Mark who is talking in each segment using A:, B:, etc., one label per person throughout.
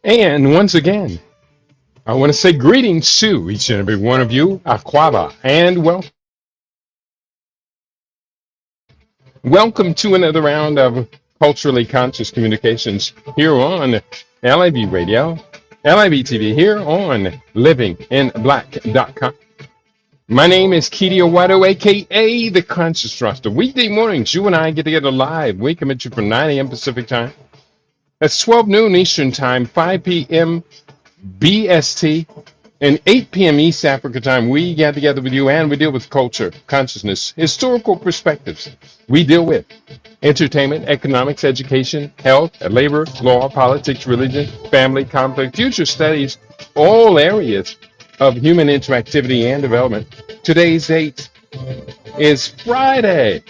A: And once again, I want to say greetings to each and every one of you, Aquaba, and welcome to another round of culturally conscious communications here on LIB Radio, LIB TV, here on livinginblack.com. My name is Keedy Owato, aka The Conscious Thruster. Weekday mornings, you and I get together live. We commit you from 9 a.m. Pacific time. That's 12 noon Eastern time, 5 p.m. BST, and 8 p.m. East Africa time. We get together with you and we deal with culture, consciousness, historical perspectives. We deal with entertainment, economics, education, health, labor, law, politics, religion, family, conflict, future studies, all areas of human interactivity and development. Today's date is Friday.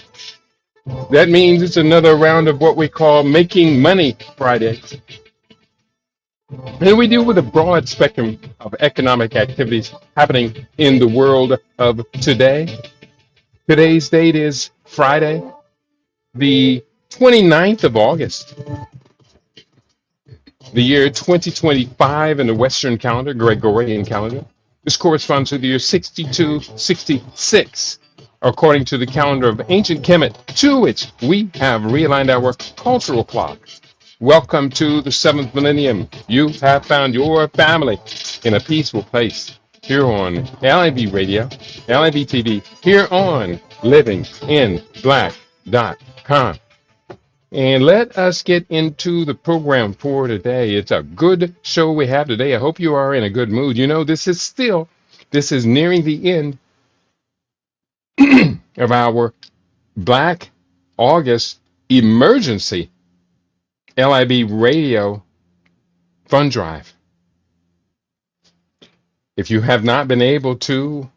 A: That means it's another round of what we call Making Money Fridays. And we deal with a broad spectrum of economic activities happening in the world of today. Today's date is Friday, the 29th of August, the year 2025 in the Western calendar, Gregorian calendar. This corresponds to the year 6266, according to the calendar of ancient Kemet, to which we have realigned our cultural clock. Welcome to the 7th millennium. You have found your family in a peaceful place here on LIB Radio, LIB TV, here on livinginblack.com. And let us get into the program for today. It's a good show we have today. I hope you are in a good mood. You know, this is nearing the end of our Black August emergency LIB Radio Fund Drive. If you have not been able to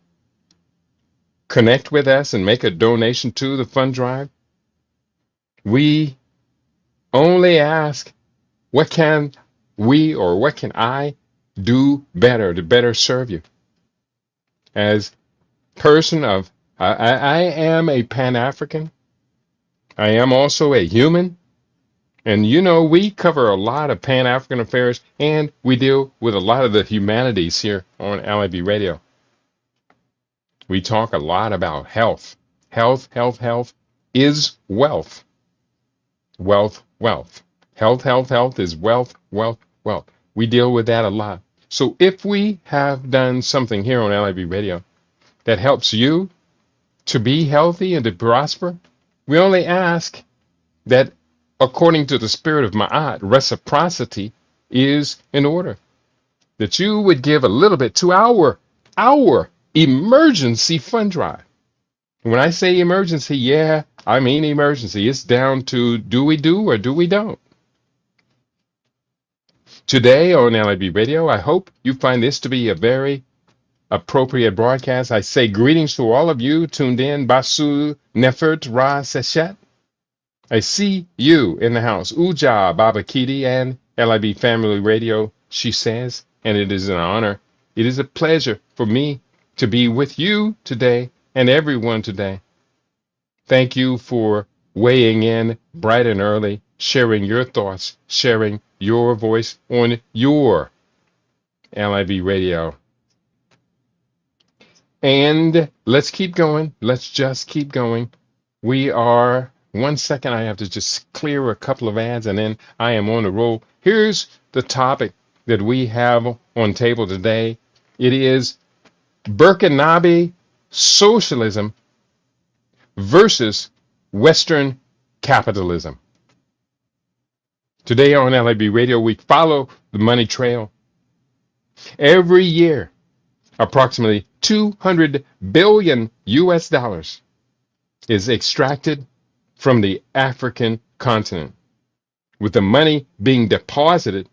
A: connect with us and make a donation to the fund drive, we only ask, what can we or what can I do better to better serve you? As person of, I am a Pan-African. I am also a human. And you know, we cover a lot of Pan-African affairs and we deal with a lot of the humanities here on LIB Radio. We talk a lot about health. Health is wealth. Wealth. Health is wealth. We deal with that a lot. So if we have done something here on LIB Radio that helps you to be healthy and to prosper, we only ask that according to the spirit of Ma'at, reciprocity is in order. That you would give a little bit to our emergency fund drive. When I say emergency, yeah, I mean emergency. It's down to do we do or do we don't. Today on LIB Radio, I hope you find this to be a very appropriate broadcast. I say greetings to all of you tuned in. Basu Nefert Ra Sechet. I see you in the house. Uja Baba Keedy and LIB Family Radio, she says, and it is an honor. It is a pleasure for me to be with you today and everyone today. Thank you for weighing in bright and early, sharing your thoughts, sharing your voice on your LIB Radio. And let's keep going. Let's just keep going. We are, one second, I have to just clear a couple of ads and then I am on the roll. Here's the topic that we have on table today. It is Burkinabe socialism versus Western capitalism. Today on LIB Radio, we follow the money trail. Every year, approximately 200 billion US dollars is extracted from the African continent, with the money being deposited.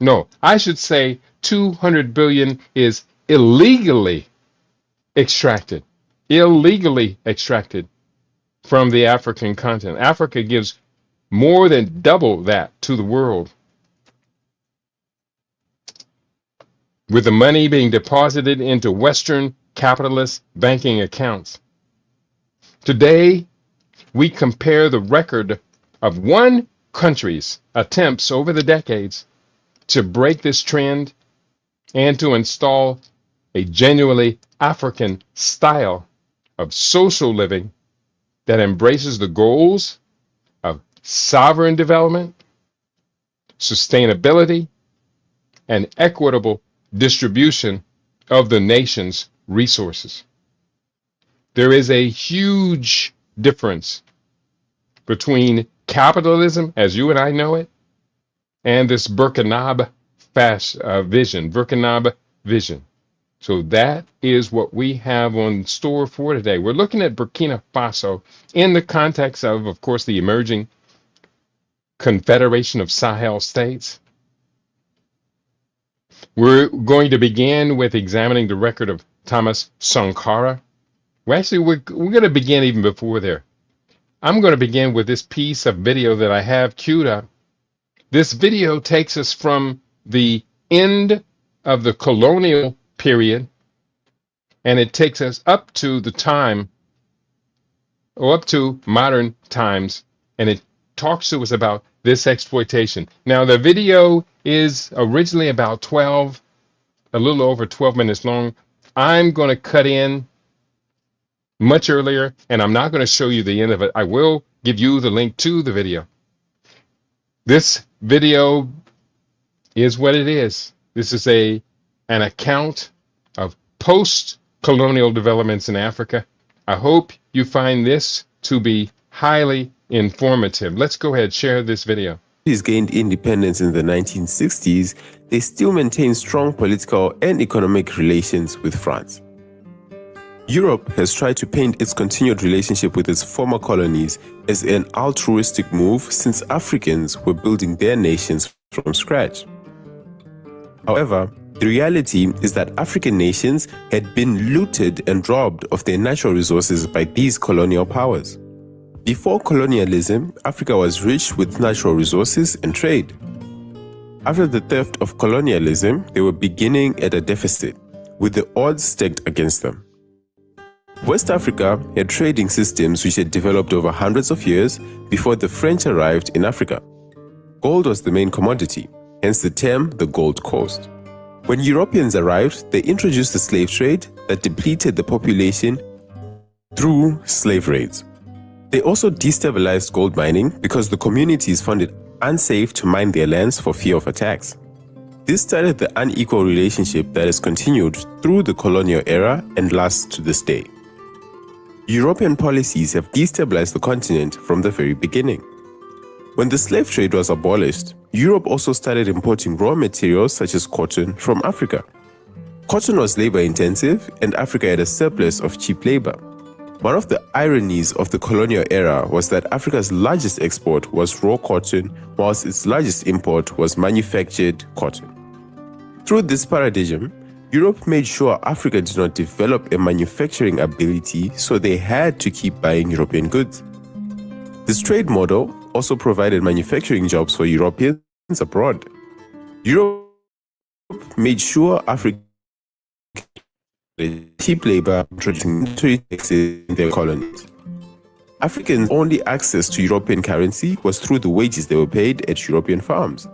A: No, I should say 200 billion is illegally extracted from the African continent. Africa gives more than double that to the world, with the money being deposited into Western capitalist banking accounts. Today, we compare the record of one country's attempts over the decades to break this trend and to install a genuinely African style of social living that embraces the goals of sovereign development, sustainability, and equitable distribution of the nation's resources. There is a huge difference between capitalism, as you and I know it, and this Burkinabe vision. So that is what we have on store for today. We're looking at Burkina Faso in the context of course, the emerging Confederation of Sahel States. We're going to begin with examining the record of Thomas Sankara. We're going to begin even before there. I'm going to begin with this piece of video that I have queued up. This video takes us from the end of the colonial period, and it takes us up to the time, or up to modern times, and it talks to us about this exploitation. Now, the video is originally about a little over 12 minutes long. I'm going to cut in much earlier, and I'm not going to show you the end of it. I will give you the link to the video. This video is what it is. This is an account of post-colonial developments in Africa. I hope you find this to be highly informative. Let's go ahead and share this video.
B: Gained independence in the 1960s, they still maintain strong political and economic relations with France. Europe has tried to paint its continued relationship with its former colonies as an altruistic move since Africans were building their nations from scratch. However, the reality is that African nations had been looted and robbed of their natural resources by these colonial powers. Before colonialism, Africa was rich with natural resources and trade. After the theft of colonialism, they were beginning at a deficit, with the odds stacked against them. West Africa had trading systems which had developed over hundreds of years before the French arrived in Africa. Gold was the main commodity, hence the term the Gold Coast. When Europeans arrived, they introduced the slave trade that depleted the population through slave raids. They also destabilized gold mining because the communities found it unsafe to mine their lands for fear of attacks. This started the unequal relationship that has continued through the colonial era and lasts to this day. European policies have destabilized the continent from the very beginning. When the slave trade was abolished, Europe also started importing raw materials such as cotton from Africa. Cotton was labor-intensive, and Africa had a surplus of cheap labor. One of the ironies of the colonial era was that Africa's largest export was raw cotton, whilst its largest import was manufactured cotton. Through this paradigm, Europe made sure Africa did not develop a manufacturing ability, so they had to keep buying European goods. This trade model also provided manufacturing jobs for Europeans abroad. Europe made sure Africa had cheap labor, introducing military taxes in their colonies. Africans' only access to European currency was through the wages they were paid at European farms.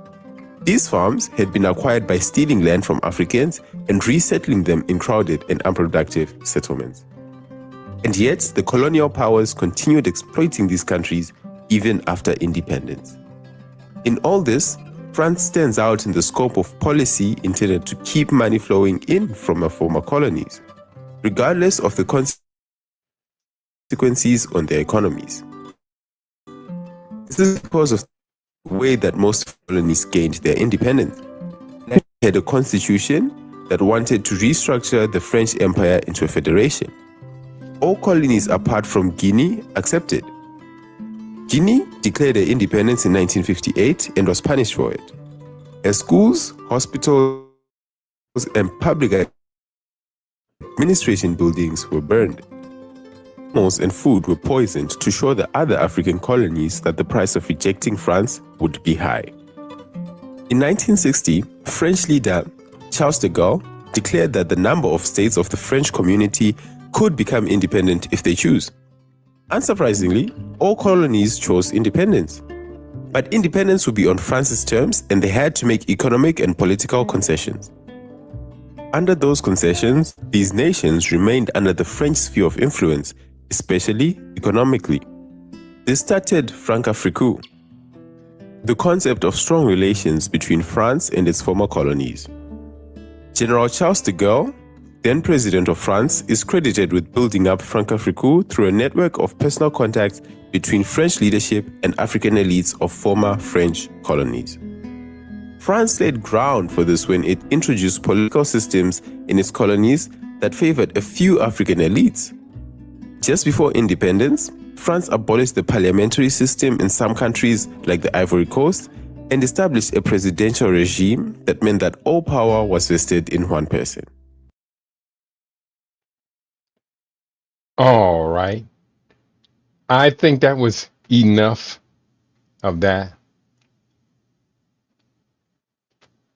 B: These farms had been acquired by stealing land from Africans and resettling them in crowded and unproductive settlements. And yet, the colonial powers continued exploiting these countries even after independence. In all this, France stands out in the scope of policy intended to keep money flowing in from her former colonies, regardless of the consequences on their economies. This is because of the way that most colonies gained their independence. They had a constitution that wanted to restructure the French Empire into a federation. All colonies apart from Guinea accepted. Guinea declared her independence in 1958 and was punished for it. Her schools, hospitals, and public administration buildings were burned. Animals and food were poisoned to show the other African colonies that the price of rejecting France would be high. In 1960, French leader Charles de Gaulle declared that the number of states of the French community could become independent if they choose. Unsurprisingly, all colonies chose independence. But independence would be on France's terms, and they had to make economic and political concessions. Under those concessions, these nations remained under the French sphere of influence, especially economically. This started Francafrique, the concept of strong relations between France and its former colonies. General Charles de Gaulle, then President of France, is credited with building up Francafrique through a network of personal contacts between French leadership and African elites of former French colonies. France laid ground for this when it introduced political systems in its colonies that favored a few African elites. Just before independence, France abolished the parliamentary system in some countries like the Ivory Coast and established a presidential regime that meant that all power was vested in one person.
A: All right. I think that was enough of that.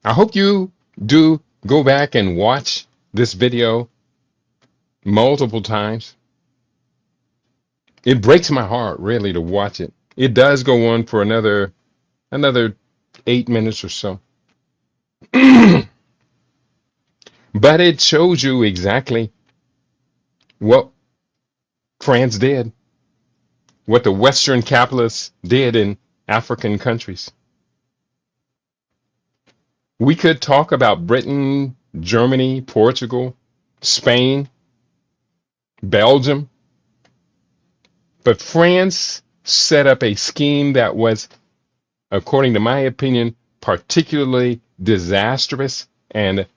A: I hope you do go back and watch this video multiple times. It breaks my heart really to watch it. It does go on for another 8 minutes or so. But it shows you exactly what France did, what the Western capitalists did in African countries. We could talk about Britain, Germany, Portugal, Spain, Belgium, but France set up a scheme that was, according to my opinion, particularly disastrous, and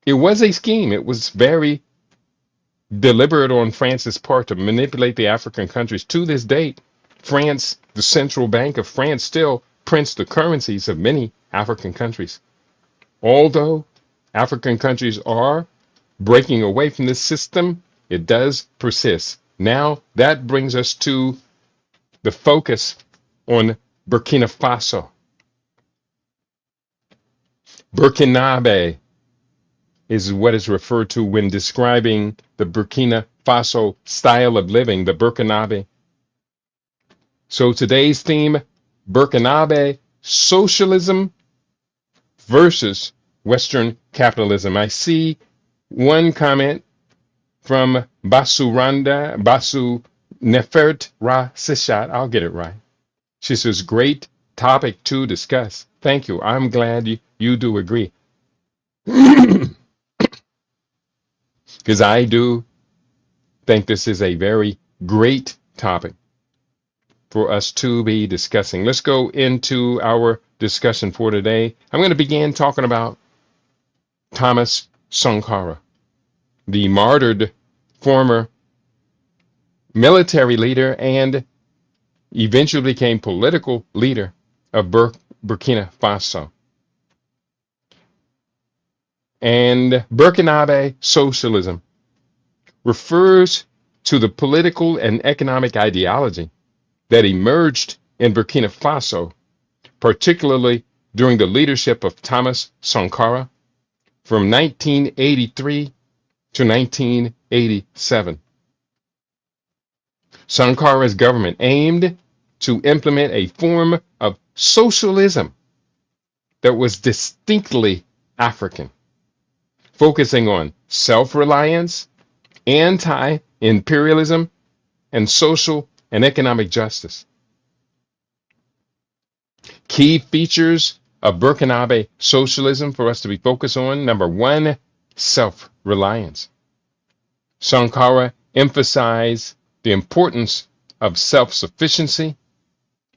A: it was a scheme. It was very deliberate on France's part to manipulate the African countries. To this date, France, the central bank of France, still prints the currencies of many African countries. Although African countries are breaking away from this system, it does persist. Now that brings us to the focus on Burkina Faso. Burkinabe is what is referred to when describing the Burkina Faso style of living, the Burkinabe. So today's theme, Burkinabe socialism versus Western capitalism. I see one comment from Basu Nefert Ra Sishat. I'll get it right. She says, great topic to discuss. Thank you. I'm glad you do agree. Because I do think this is a very great topic for us to be discussing. Let's go into our discussion for today. I'm going to begin talking about Thomas Sankara, the martyred former military leader and eventually became political leader of Burkina Faso. And Burkinabe socialism refers to the political and economic ideology that emerged in Burkina Faso, particularly during the leadership of Thomas Sankara from 1983 to 1987. Sankara's government aimed to implement a form of socialism that was distinctly African, focusing on self-reliance, anti-imperialism, and social and economic justice. Key features of Burkinabe socialism for us to be focused on: number one, self-reliance. Sankara emphasized the importance of self-sufficiency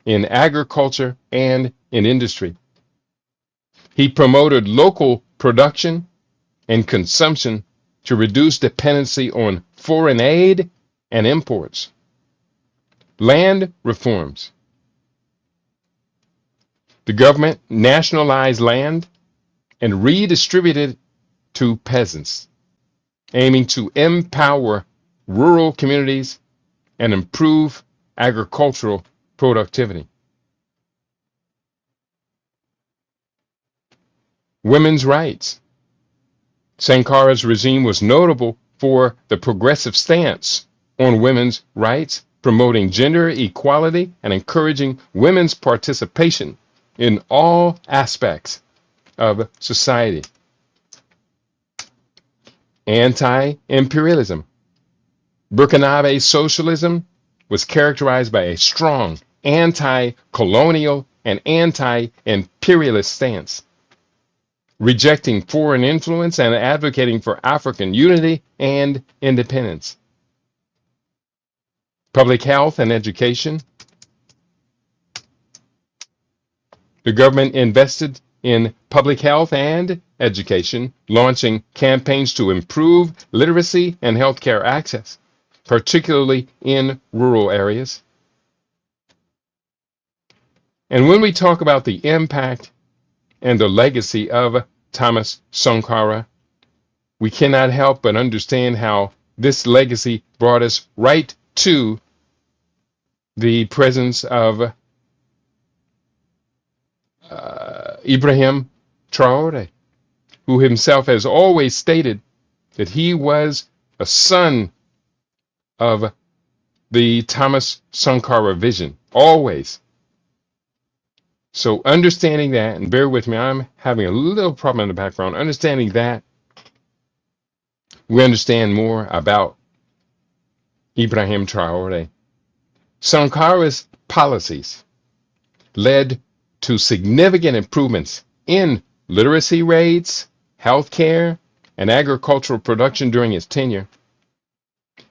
A: in agriculture and in industry. He promoted local production and consumption to reduce dependency on foreign aid and imports. Land reforms. The government nationalized land and redistributed to peasants, aiming to empower rural communities and improve agricultural productivity. Women's rights. Sankara's regime was notable for the progressive stance on women's rights promoting gender equality and encouraging women's participation in all aspects of society. Anti-imperialism. Burkinabe socialism was characterized by a strong anti-colonial and anti-imperialist stance, rejecting foreign influence and advocating for African unity and independence. Public health and education. The government invested in public health and education, launching campaigns to improve literacy and healthcare access, particularly in rural areas. And when we talk about the impact and the legacy of Thomas Sankara, we cannot help but understand how this legacy brought us right to the presence of Ibrahim Traore, who himself has always stated that he was a son of the Thomas Sankara vision, always. So understanding that, and bear with me, I'm having a little problem in the background. Understanding that, we understand more about Ibrahim Traore. Sankara's policies led to significant improvements in literacy rates, healthcare, and agricultural production during his tenure.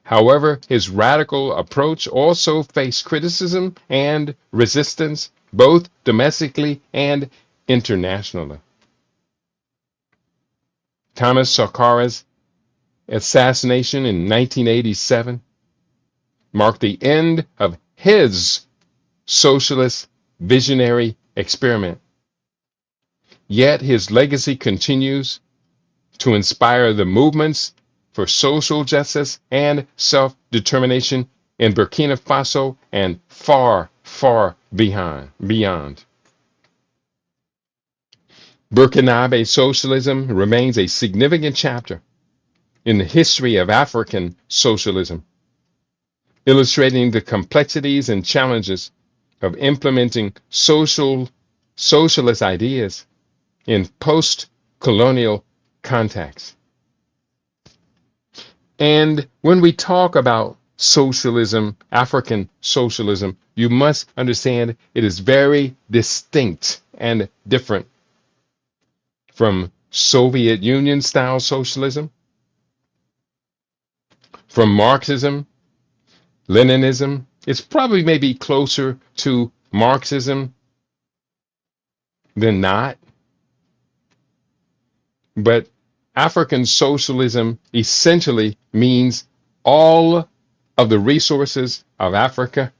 A: However, his radical approach also faced criticism and resistance, both domestically and internationally. Thomas Sankara's assassination in 1987 marked the end of his socialist visionary experiment. Yet his legacy continues to inspire the movements for social justice and self-determination in Burkina Faso and far, far beyond. Burkinabe socialism remains a significant chapter in the history of African socialism, illustrating the complexities and challenges of implementing socialist ideas in post-colonial contexts. And when we talk about socialism, African socialism, you must understand it is very distinct and different from Soviet Union style socialism, from Marxism, Leninism. It's probably maybe closer to Marxism than not. But African socialism essentially means all of the resources of Africa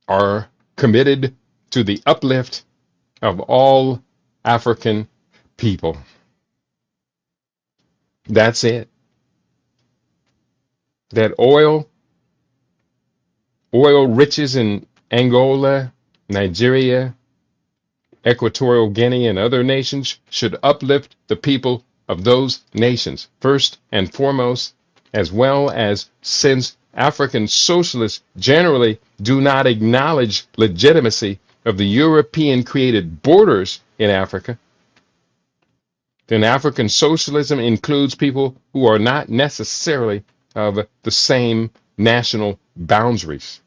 A: are committed to the uplift of all African people. That's it. That oil riches in Angola, Nigeria, Equatorial Guinea, and other nations should uplift the people of those nations, first and foremost, as well as since African socialists generally do not acknowledge legitimacy of the European-created borders in Africa, then African socialism includes people who are not necessarily of the same national boundaries.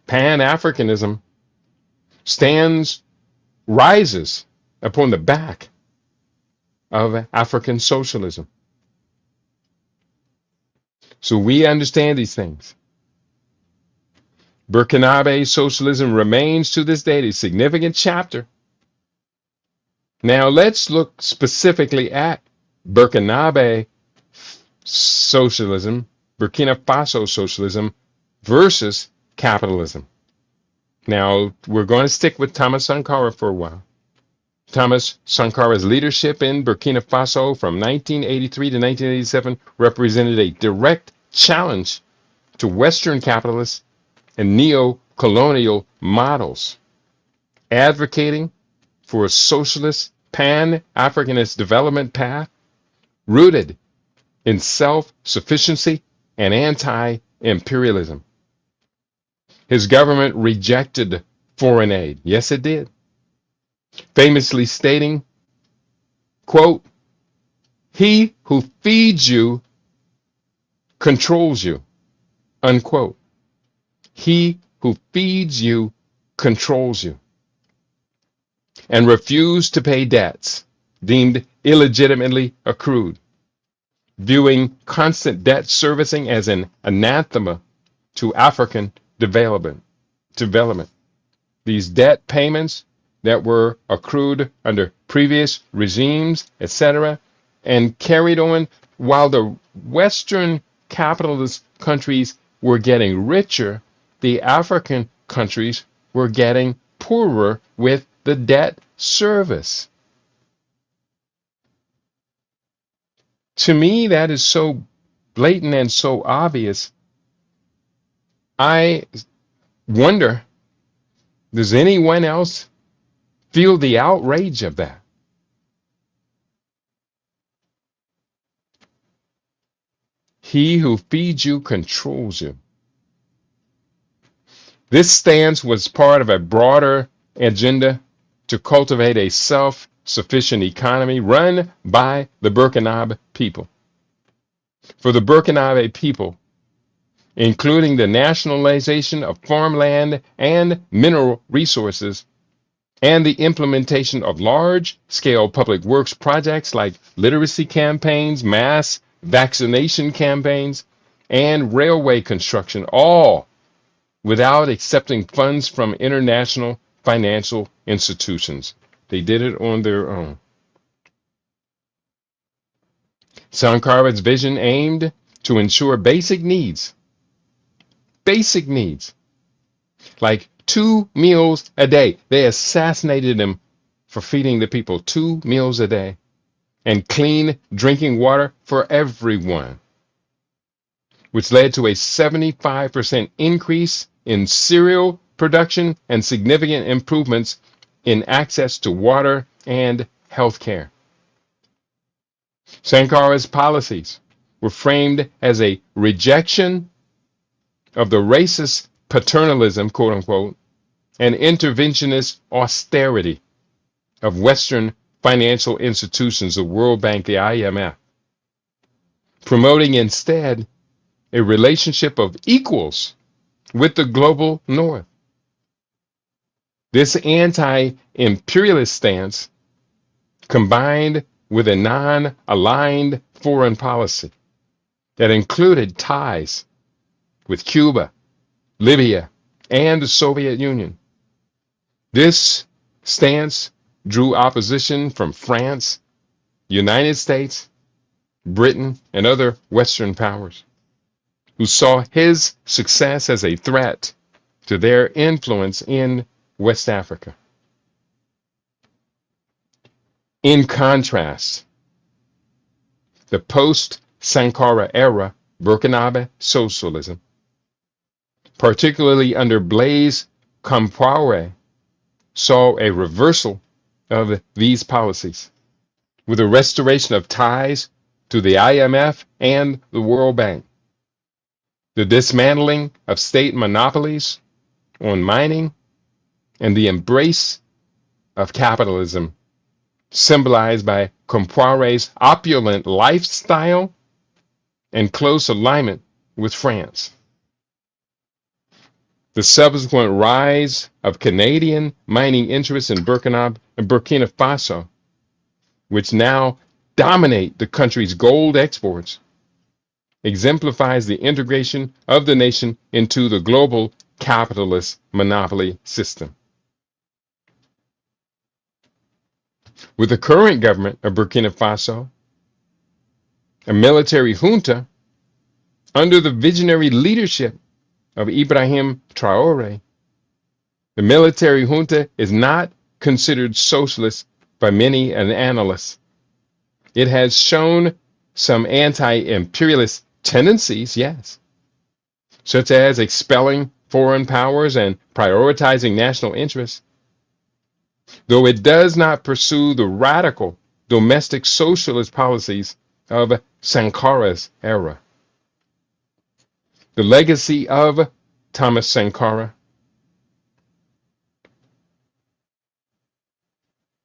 A: Pan-Africanism rises upon the back of African socialism. So we understand these things. Burkinabe socialism remains to this day a significant chapter. Now let's look specifically at Burkinabe socialism, Burkina Faso socialism versus capitalism. Now we're going to stick with Thomas Sankara for a while. Thomas Sankara's leadership in Burkina Faso from 1983 to 1987 represented a direct challenge to Western capitalists and neo-colonial models, advocating for a socialist pan-Africanist development path rooted in self-sufficiency and anti-imperialism. His government rejected foreign aid. Yes, it did. Famously stating, quote, "He who feeds you controls you," unquote. He who feeds you controls you. And refused to pay debts deemed illegitimately accrued, viewing constant debt servicing as an anathema to African development. These debt payments that were accrued under previous regimes, etc., and carried on while the Western capitalist countries were getting richer, the African countries were getting poorer with the debt service. To me, that is so blatant and so obvious. I wonder, does anyone else feel the outrage of that? He who feeds you controls you. This stance was part of a broader agenda to cultivate a self-sufficient economy run by the Burkinabe people. For the Burkinabe people, including the nationalization of farmland and mineral resources, and the implementation of large-scale public works projects like literacy campaigns, mass vaccination campaigns, and railway construction, all without accepting funds from international financial institutions. They did it on their own. Sankar's vision aimed to ensure basic needs, like 2 meals a day. They assassinated him for feeding the people 2 meals a day and clean drinking water for everyone, which led to a 75% increase in cereal production and significant improvements in access to water and health care. Sankar's policies were framed as a rejection of the racist paternalism, quote unquote, and interventionist austerity of Western financial institutions, the World Bank, the IMF, promoting instead a relationship of equals with the global North. This anti-imperialist stance, combined with a non-aligned foreign policy that included ties with Cuba, Libya, and the Soviet Union. This stance drew opposition from France, United States, Britain, and other Western powers, who saw his success as a threat to their influence in West Africa. In contrast, the post-Sankara era Burkinabe socialism, particularly under Blaise Compaoré, saw a reversal of these policies, with a restoration of ties to the IMF and the World Bank, the dismantling of state monopolies on mining, and the embrace of capitalism, symbolized by Compaoré's opulent lifestyle and close alignment with France. The subsequent rise of Canadian mining interests in Burkina Faso, which now dominate the country's gold exports, exemplifies the integration of the nation into the global capitalist monopoly system. With the current government of Burkina Faso, a military junta under the visionary leadership of Ibrahim Traoré, the military junta is not considered socialist by many analysts. It has shown some anti-imperialist tendencies, yes, such as expelling foreign powers and prioritizing national interests, though it does not pursue the radical domestic socialist policies of Sankara's era. The legacy of Thomas Sankara.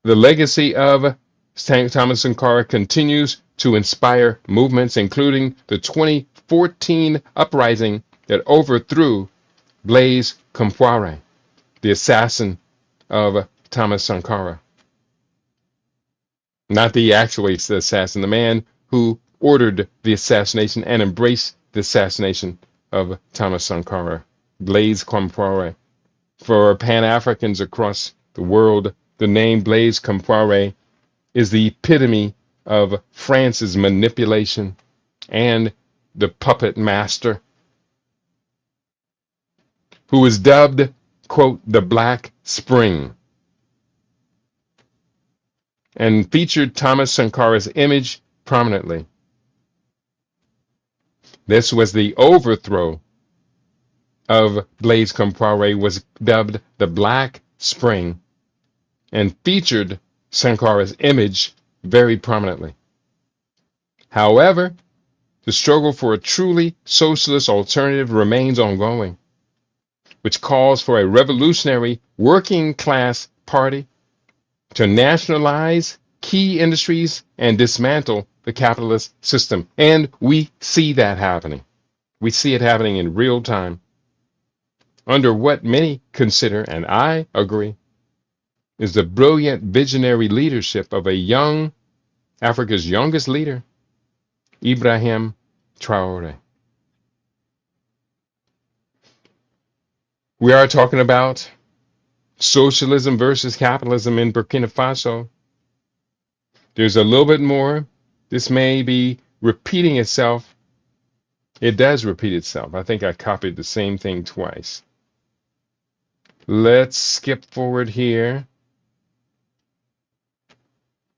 A: The legacy of Thomas Sankara continues to inspire movements, including the 2014 uprising that overthrew Blaise Compaoré, the assassin of Thomas Sankara. Not the actual assassin, the man who ordered the assassination and embraced the assassination of Thomas Sankara, Blaise Compaoré. For Pan-Africans across the world, the name Blaise Compaoré is the epitome of France's manipulation and the puppet master, who was dubbed, quote, the Black Spring, and featured Thomas Sankara's image prominently. This was the overthrow of Blaise Compaoré, was dubbed the Black Spring, and featured Sankara's image very prominently. However, the struggle for a truly socialist alternative remains ongoing, which calls for a revolutionary working class party to nationalize key industries and dismantle the capitalist system. And we see that happening. We see it happening in real time under what many consider, and I agree, is the brilliant visionary leadership of Africa's youngest leader, Ibrahim Traoré. We are talking about socialism versus capitalism in Burkina Faso. There's a little bit more. This may be repeating itself. It does repeat itself. I think I copied the same thing twice. Let's skip forward here.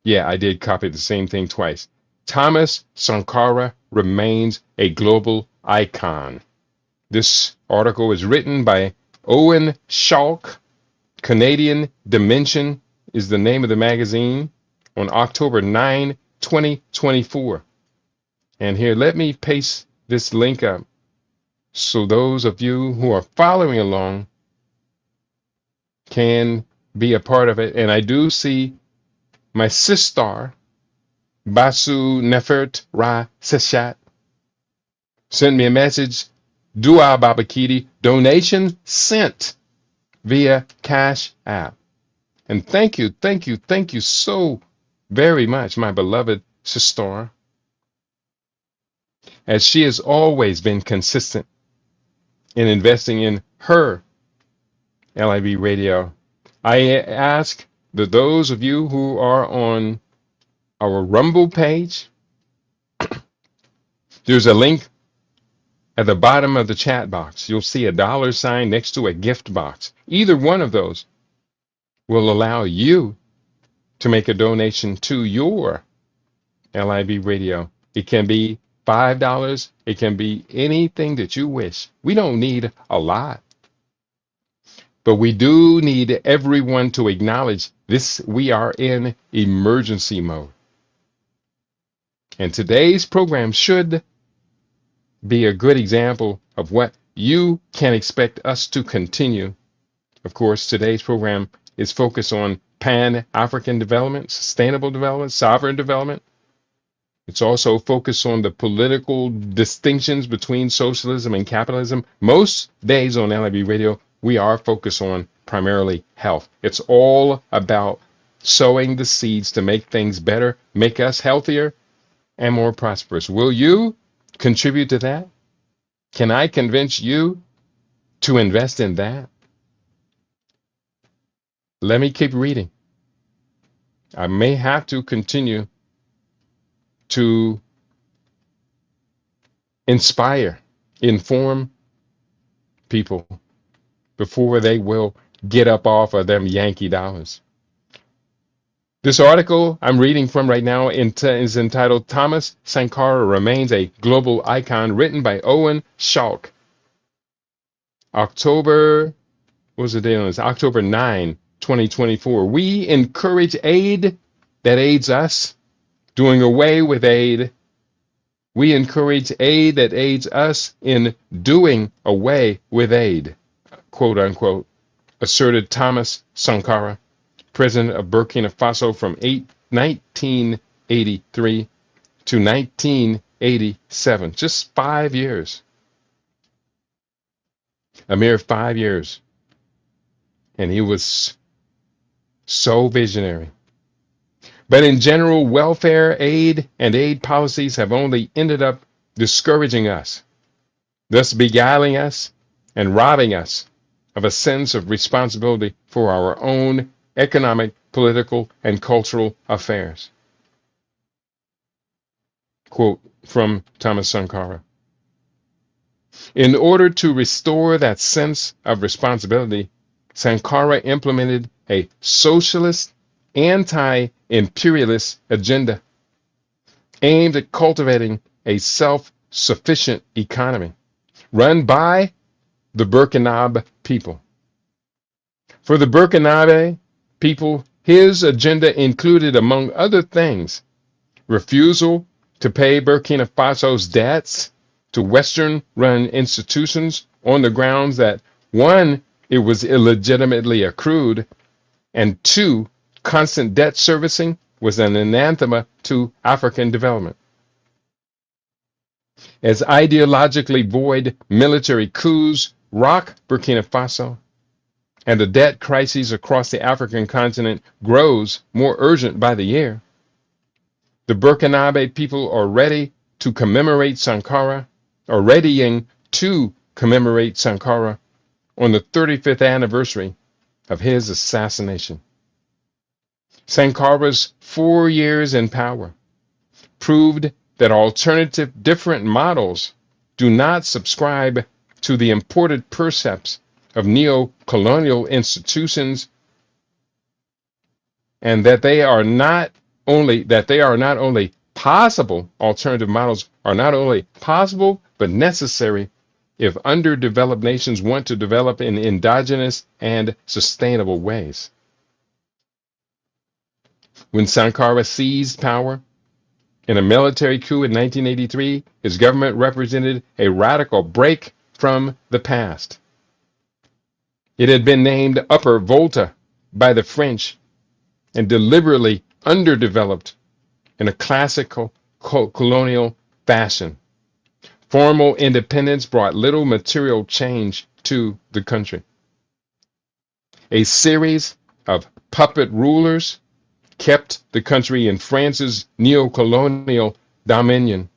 A: Yeah, I did copy the same thing twice. Thomas Sankara remains a global icon. This article is written by Owen Schalk. Canadian Dimension is the name of the magazine, on October 9, 2024. And here, let me paste this link up so those of you who are following along can be a part of it. And I do see my sister, Basu Nefert Ra Seshat, sent me a message. Dua Babakiti, donation sent via Cash App. And thank you so very much, my beloved sister, as she has always been consistent in investing in her LIB radio. I ask that those of you who are on our Rumble page, there's a link at the bottom of the chat box. You'll see a $sign next to a gift box. Either one of those will allow you to make a donation to your LIB radio. It can be $5. It can be anything that you wish. We don't need a lot, but we do need everyone to acknowledge this. We are in emergency mode. And today's program should be a good example of what you can expect us to continue. Of course, today's program is focused on Pan-African development, sustainable development, sovereign development. It's also focused on the political distinctions between socialism and capitalism. Most days on LIB Radio, we are focused on primarily health. It's all about sowing the seeds to make things better, make us healthier and more prosperous. Will you contribute to that? Can I convince you to invest in that? Let me keep reading. I may have to continue to inspire, inform people before they will get up off of them Yankee dollars. This article I'm reading from right now is entitled Thomas Sankara Remains a Global Icon, written by Owen Schalk. October 9, 2024. We encourage aid that aids us. Doing away with aid We encourage aid that aids us in doing away with aid, quote unquote, asserted Thomas Sankara, president of Burkina Faso from 1983 to 1987, just 5 years, a mere 5 years. And he was so visionary. But in general, welfare aid and aid policies have only ended up discouraging us, thus beguiling us and robbing us of a sense of responsibility for our own economic, political, and cultural affairs. Quote from Thomas Sankara. In order to restore that sense of responsibility, Sankara implemented a socialist, anti-imperialist agenda aimed at cultivating a self-sufficient economy run by the Burkinabe people. For the Burkinabe people, his agenda included, among other things, refusal to pay Burkina Faso's debts to Western-run institutions on the grounds that, one, it was illegitimately accrued, and two, constant debt servicing was an anathema to African development. As ideologically void military coups rock Burkina Faso, and the debt crisis across the African continent grows more urgent by the year, the Burkinabe people are ready to commemorate Sankara, or readying to commemorate Sankara on the 35th anniversary of his assassination. Sankara's 4 years in power proved that alternative different models do not subscribe to the imported precepts of neo-colonial institutions, and that they are not only possible, alternative models are not only possible but necessary if underdeveloped nations want to develop in endogenous and sustainable ways. When Sankara seized power in a military coup in 1983, his government represented a radical break from the past. It had been named Upper Volta by the French and deliberately underdeveloped in a classical colonial fashion. Formal independence brought little material change to the country. A series of puppet rulers kept the country in France's neo-colonial dominion,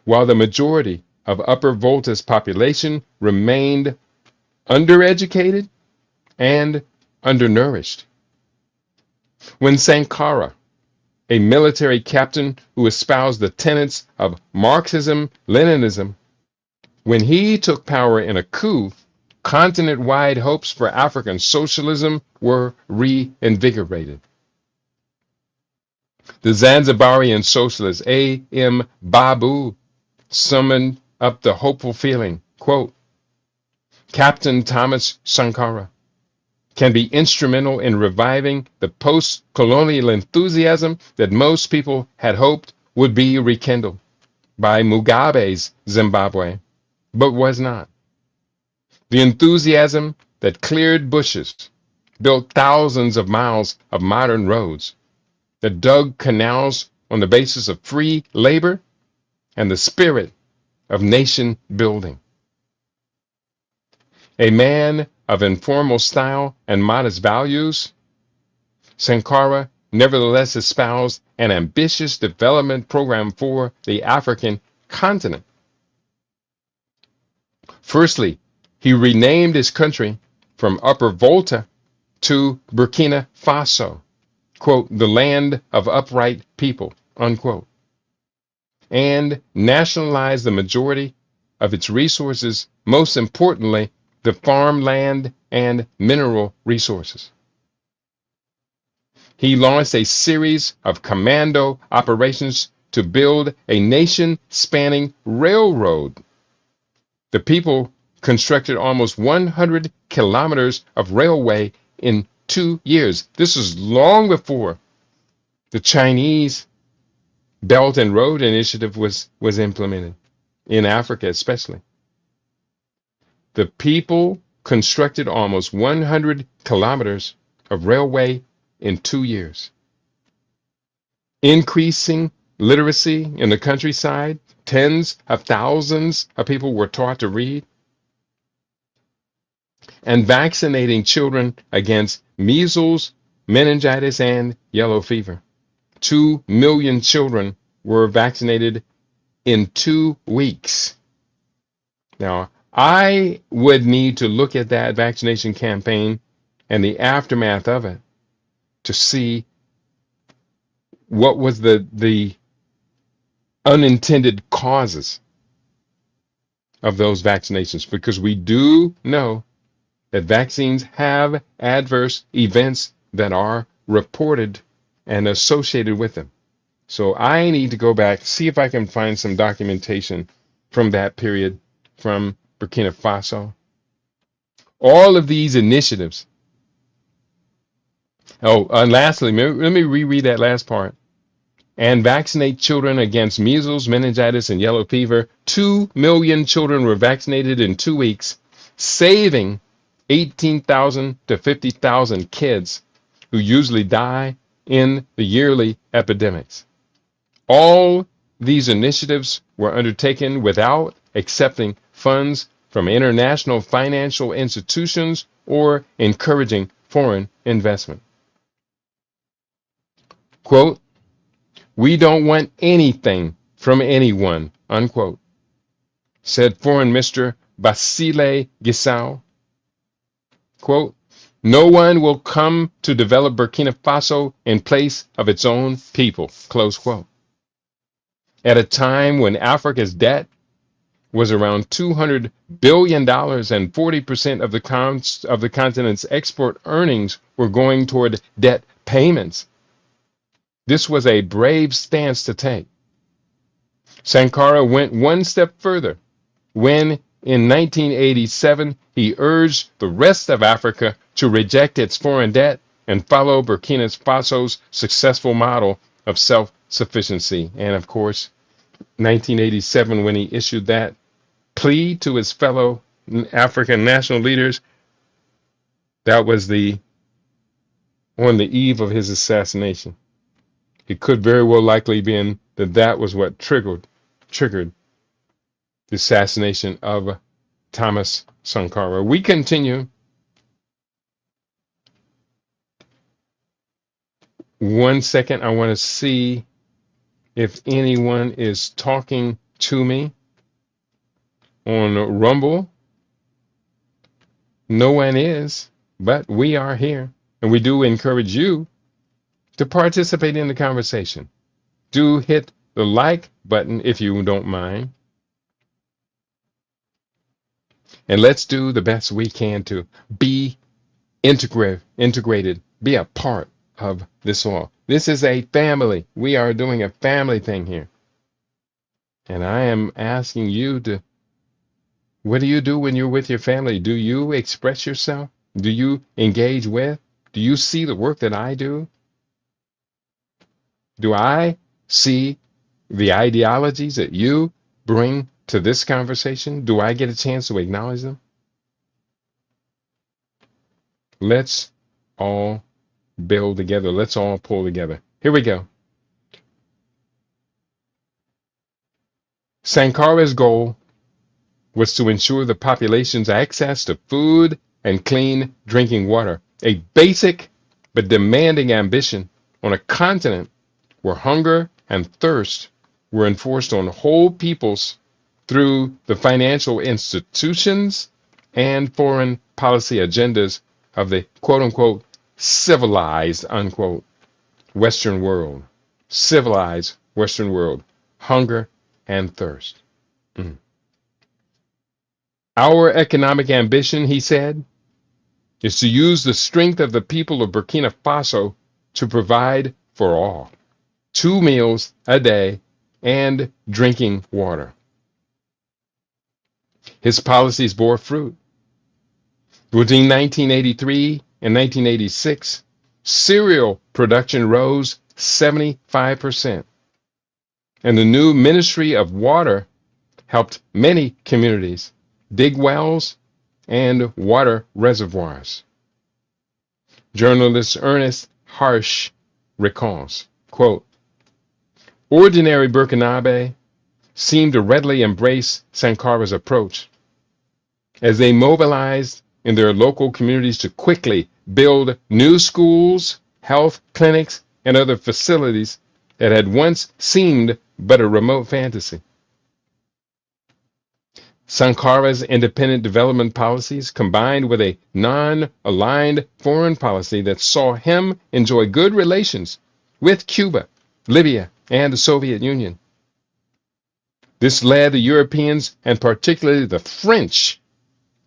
A: while the majority of Upper Volta's population remained undereducated and undernourished. When Sankara, a military captain who espoused the tenets of Marxism-Leninism, when he took power in a coup, continent-wide hopes for African socialism were reinvigorated. The Zanzibarian socialist A.M. Babu summoned up the hopeful feeling, quote, Captain Thomas Sankara can be instrumental in reviving the post-colonial enthusiasm that most people had hoped would be rekindled by Mugabe's Zimbabwe, but was not. The enthusiasm that cleared bushes, built thousands of miles of modern roads, that dug canals on the basis of free labor and the spirit of nation building. A man of informal style and modest values, Sankara nevertheless espoused an ambitious development program for the African continent. Firstly, he renamed his country from Upper Volta to Burkina Faso, quote, the land of upright people, unquote, and nationalized the majority of its resources, most importantly, the farmland and mineral resources. He launched a series of commando operations to build a nation-spanning railroad. The people constructed almost 100 kilometers of railway in 2 years. This was long before the Chinese Belt and Road Initiative was implemented in Africa especially. The people constructed almost 100 kilometers of railway in 2 years, increasing literacy in the countryside. Tens of thousands of people were taught to read, and vaccinating children against measles, meningitis, and yellow fever. 2 million children were vaccinated in 2 weeks. Now, I would need to look at that vaccination campaign and the aftermath of it to see what was the unintended causes of those vaccinations, because we do know that vaccines have adverse events that are reported and associated with them. So I need to go back, see if I can find some documentation from that period from Burkina Faso. All of these initiatives. Oh, and lastly, let me reread that last part. And vaccinate children against measles, meningitis, and yellow fever. 2 million children were vaccinated in 2 weeks, saving 18,000 to 50,000 kids who usually die in the yearly epidemics. All these initiatives were undertaken without accepting funds from international financial institutions or encouraging foreign investment. Quote, "We don't want anything from anyone," unquote, said Foreign Minister Basile Gisao. Quote, "No one will come to develop Burkina Faso in place of its own people," close quote. At a time when Africa's debt was around $200 billion and 40% of the continent's export earnings were going toward debt payments. This was a brave stance to take. Sankara went one step further when, in 1987, he urged the rest of Africa to reject its foreign debt and follow Burkina Faso's successful model of self-sufficiency. And of course, 1987, when he issued that plea to his fellow African national leaders, that was on the eve of his assassination. It could very well likely been that was what triggered the assassination of Thomas Sankara. We continue. One second, I want to see if anyone is talking to me on Rumble. No one is, but we are here, and we do encourage you to participate in the conversation. Do hit the like button if you don't mind. And let's do the best we can to be integrated, be a part of this all. This is a family. We are doing a family thing here. And I am asking you to, what do you do when you're with your family? Do you express yourself? Do you engage with? Do you see the work that I do? Do I see the ideologies that you bring to this conversation? Do I get a chance to acknowledge them? Let's all build together. Let's all pull together. Here we go. Sankara's goal was to ensure the population's access to food and clean drinking water, a basic but demanding ambition on a continent where hunger and thirst were enforced on whole peoples through the financial institutions and foreign policy agendas of the quote-unquote civilized, unquote, Western world. Civilized Western world. Hunger and thirst. Our economic ambition, he said, is to use the strength of the people of Burkina Faso to provide for all 2 meals a day and drinking water. His policies bore fruit. Between 1983 and 1986, cereal production rose 75%. And the new Ministry of Water helped many communities dig wells and water reservoirs. Journalist Ernest Harsh recalls, quote, ordinary Burkinabe seemed to readily embrace Sankara's approach as they mobilized in their local communities to quickly build new schools, health clinics, and other facilities that had once seemed but a remote fantasy. Sankara's independent development policies, combined with a non-aligned foreign policy that saw him enjoy good relations with Cuba, Libya, and the Soviet Union. This led the Europeans, and particularly the French,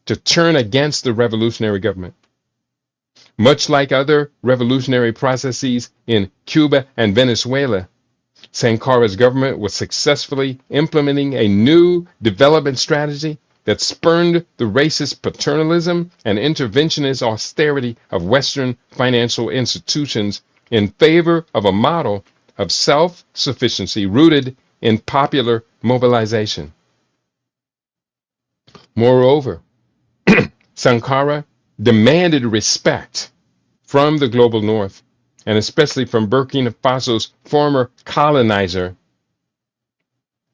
A: to turn against the revolutionary government. Much like other revolutionary processes in Cuba and Venezuela, Sankara's government was successfully implementing a new development strategy that spurned the racist paternalism and interventionist austerity of Western financial institutions in favor of a model of self-sufficiency rooted in popular mobilization. Moreover, Sankara demanded respect from the global North, and especially from Burkina Faso's former colonizer.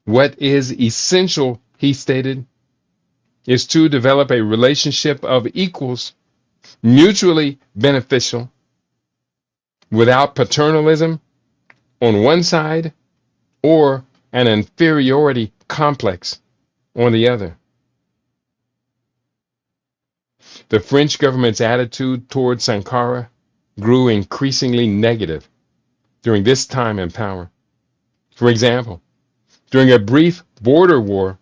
A: What is essential, he stated, is to develop a relationship of equals, mutually beneficial, without paternalism on one side or an inferiority complex on the other. The French government's attitude toward Sankara grew increasingly negative during this time in power. For example, during a brief border war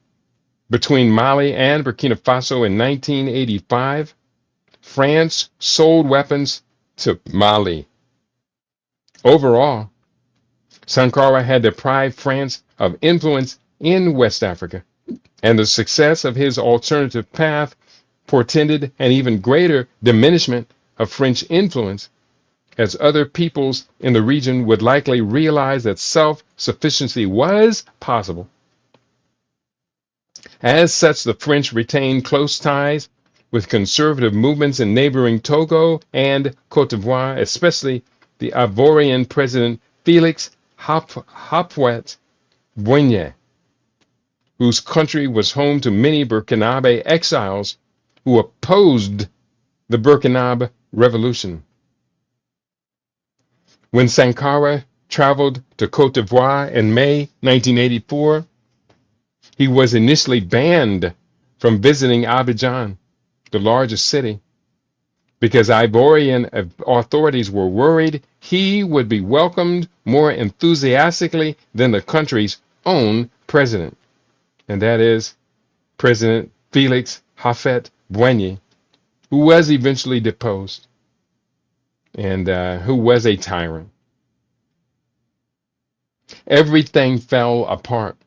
A: between Mali and Burkina Faso in 1985, France sold weapons to Mali. Overall, Sankara had deprived France of influence in West Africa, and the success of his alternative path portended an even greater diminishment of French influence, as other peoples in the region would likely realize that self-sufficiency was possible. As such, the French retained close ties with conservative movements in neighboring Togo and Cote d'Ivoire, especially the Ivorian President Félix Houphouët-Boigny, whose country was home to many Burkinabe exiles who opposed the Burkinabe Revolution. When Sankara traveled to Cote d'Ivoire in May 1984, he was initially banned from visiting Abidjan, the largest city, because Ivorian authorities were worried he would be welcomed more enthusiastically than the country's own president, and that is President Félix Houphouët-Boigny, who was eventually deposed and who was a tyrant. Everything fell apart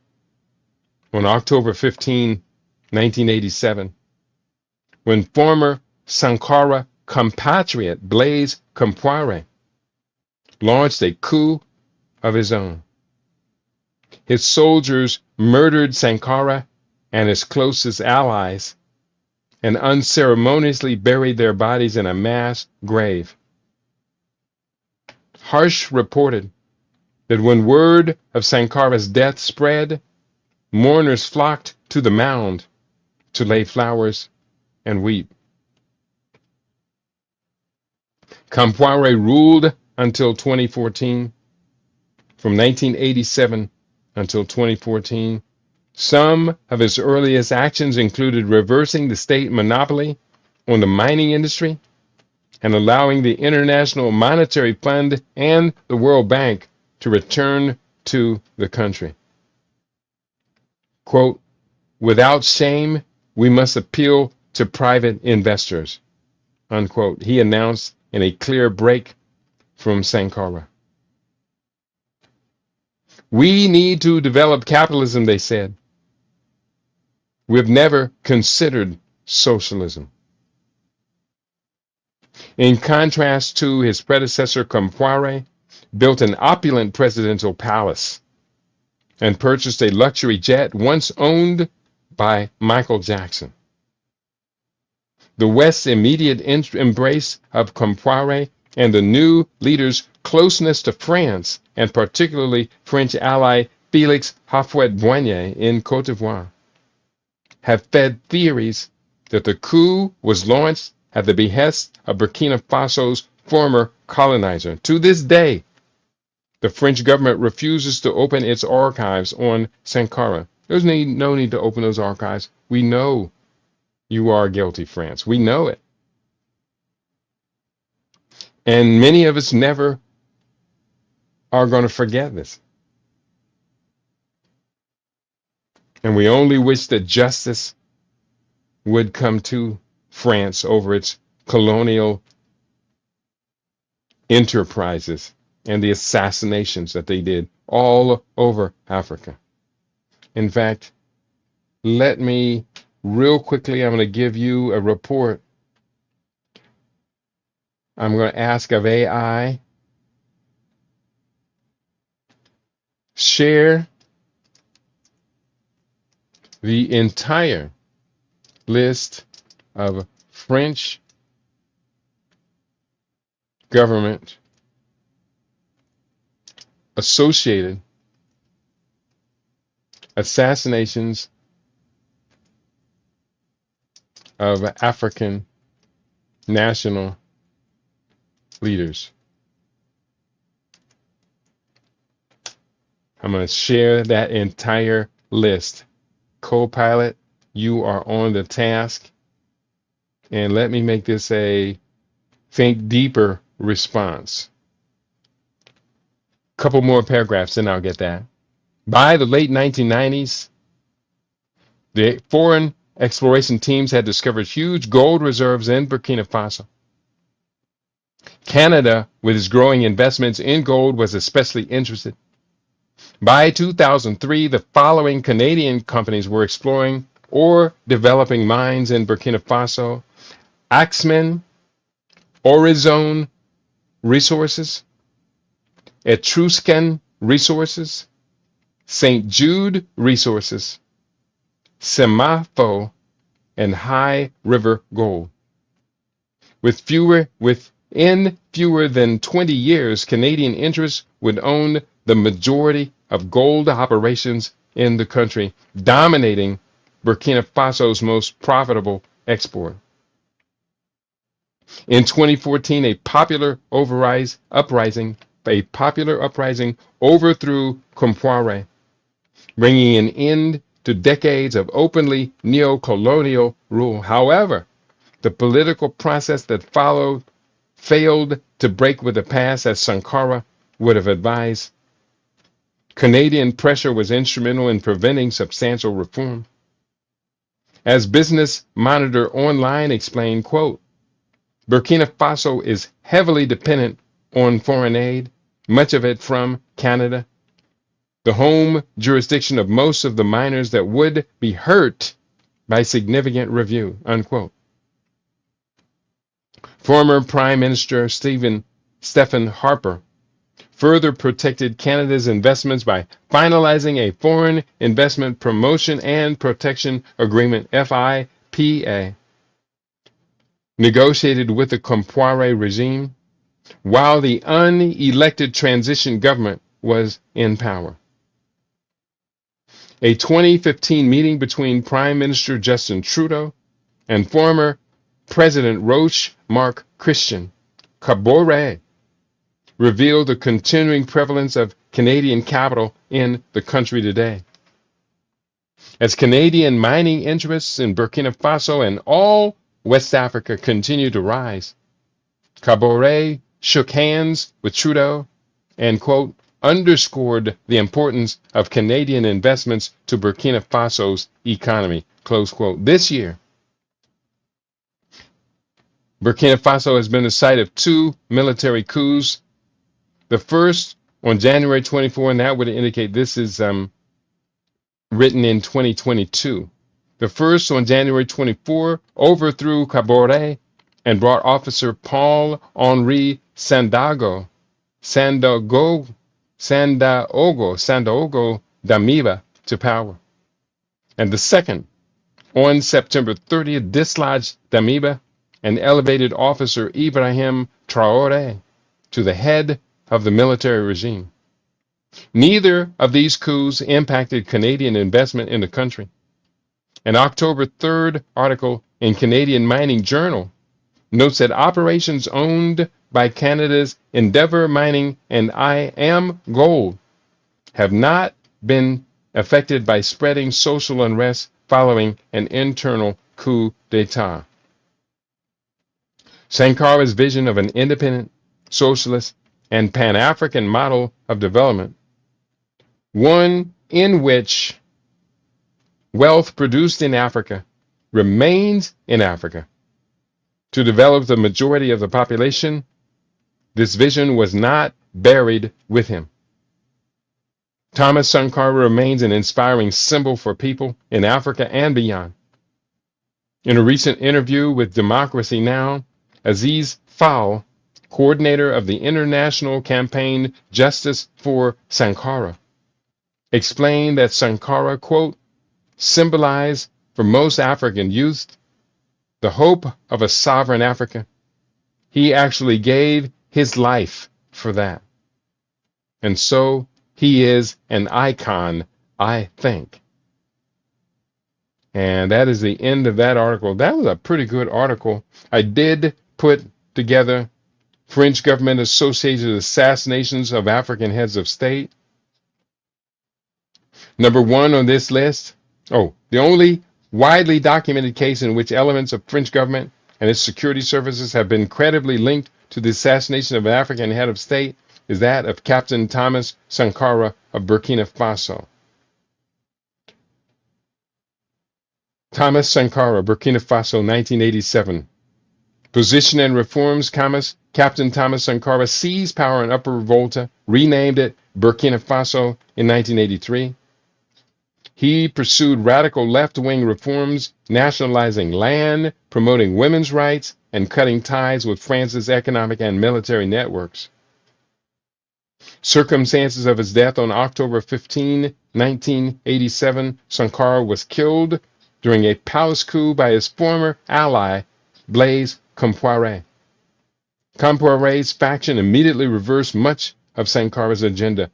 A: on October 15, 1987, when former Sankara compatriot Blaise Compaoré launched a coup of his own. His soldiers murdered Sankara and his closest allies and unceremoniously buried their bodies in a mass grave. Harsh reported that when word of Sankara's death spread, mourners flocked to the mound to lay flowers and weep. Compaoré ruled until 2014. From 1987 until 2014, some of his earliest actions included reversing the state monopoly on the mining industry and allowing the International Monetary Fund and the World Bank to return to the country. Quote, without shame, we must appeal to private investors, unquote, he announced in a clear break from Sankara. We need to develop capitalism, they said. We've never considered socialism. In contrast to his predecessor, Compaoré built an opulent presidential palace and purchased a luxury jet once owned by Michael Jackson. The West's immediate embrace of Compaoré and the new leader's closeness to France, and particularly French ally Félix Houphouët-Boigny in Côte d'Ivoire, have fed theories that the coup was launched at the behest of Burkina Faso's former colonizer. To this day, the French government refuses to open its archives on Sankara. There's no need to open those archives. We know you are guilty, France. We know it. And many of us never are going to forget this. And we only wish that justice would come to France over its colonial enterprises and the assassinations that they did all over Africa. In fact, let me real quickly, I'm going to give you a report. I'm going to ask of AI, share the entire list of French government associated assassinations of African national leaders. I'm going to share that entire list. Co-pilot, you are on the task. And let me make this a think deeper response. Couple more paragraphs, then I'll get that. By the late 1990s, the foreign exploration teams had discovered huge gold reserves in Burkina Faso. Canada, with its growing investments in gold, was especially interested. By 2003, the following Canadian companies were exploring or developing mines in Burkina Faso: Axemen, Horizon Resources, Etruscan Resources, St. Jude Resources, Semafo, and High River Gold. Within fewer than 20 years, Canadian interests would own the majority of gold operations in the country, dominating Burkina Faso's most profitable export. In 2014, a popular uprising overthrew Compaoré, bringing an end to decades of openly neo-colonial rule. However, the political process that followed failed to break with the past, as Sankara would have advised. Canadian pressure was instrumental in preventing substantial reform. As Business Monitor Online explained, quote, Burkina Faso is heavily dependent on foreign aid, much of it from Canada, the home jurisdiction of most of the miners that would be hurt by significant review, unquote. Former Prime Minister Stephen Harper further protected Canada's investments by finalizing a Foreign Investment Promotion and Protection Agreement, FIPA, negotiated with the Compaoré regime while the unelected transition government was in power. A 2015 meeting between Prime Minister Justin Trudeau and former President Roch Marc Christian Kabore revealed the continuing prevalence of Canadian capital in the country today. As Canadian mining interests in Burkina Faso and all West Africa continue to rise, Kabore shook hands with Trudeau and, quote, underscored the importance of Canadian investments to Burkina Faso's economy, close quote. This year, Burkina Faso has been the site of two military coups. The first on January 24, and that would indicate this is written in 2022. The first on January 24 overthrew Kabore and brought Officer Paul-Henri Sandaogo Damiba to power. And the second, on September 30th, dislodged Damiba and elevated officer Ibrahim Traore to the head of the military regime. Neither of these coups impacted Canadian investment in the country. An October 3rd article in Canadian Mining Journal notes that operations owned by Canada's Endeavour Mining and I Am Gold have not been affected by spreading social unrest following an internal coup d'etat. Sankara's vision of an independent, socialist, and Pan-African model of development, one in which wealth produced in Africa remains in Africa to develop the majority of the population, this vision was not buried with him. Thomas Sankara remains an inspiring symbol for people in Africa and beyond. In a recent interview with Democracy Now!, Aziz Fall, coordinator of the international campaign Justice for Sankara, explained that Sankara, quote, symbolized for most African youth the hope of a sovereign Africa. He actually gave his life for that. And so he is an icon, I think. And that is the end of that article. That was a pretty good article. I did put together French government associated assassinations of African heads of state. Number one on this list, the only widely documented case in which elements of French government and its security services have been credibly linked to the assassination of an African head of state is that of Captain Thomas Sankara of Burkina Faso. Thomas Sankara, Burkina Faso, 1987. Position and reforms. Captain Thomas Sankara seized power in Upper Volta, renamed it Burkina Faso in 1983. He pursued radical left-wing reforms, nationalizing land, promoting women's rights, and cutting ties with France's economic and military networks. Circumstances of his death on October 15, 1987, Sankara was killed during a palace coup by his former ally, Blaise Compaoré. Compaoré's faction immediately reversed much of Sankara's agenda.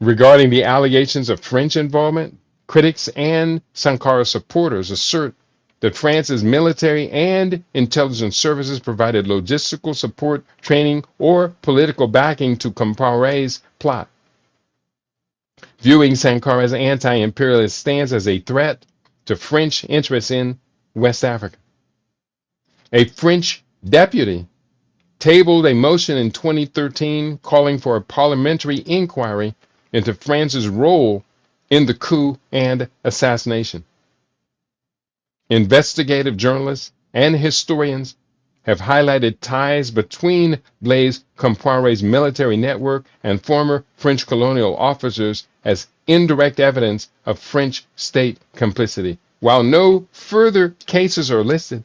A: Regarding the allegations of French involvement, critics and Sankara supporters assert that France's military and intelligence services provided logistical support, training, or political backing to Compaoré's plot, viewing Sankara's anti-imperialist stance as a threat to French interests in West Africa. A French deputy tabled a motion in 2013 calling for a parliamentary inquiry into France's role in the coup and assassination. Investigative journalists and historians have highlighted ties between Blaise Compaoré's military network and former French colonial officers as indirect evidence of French state complicity. While no further cases are listed,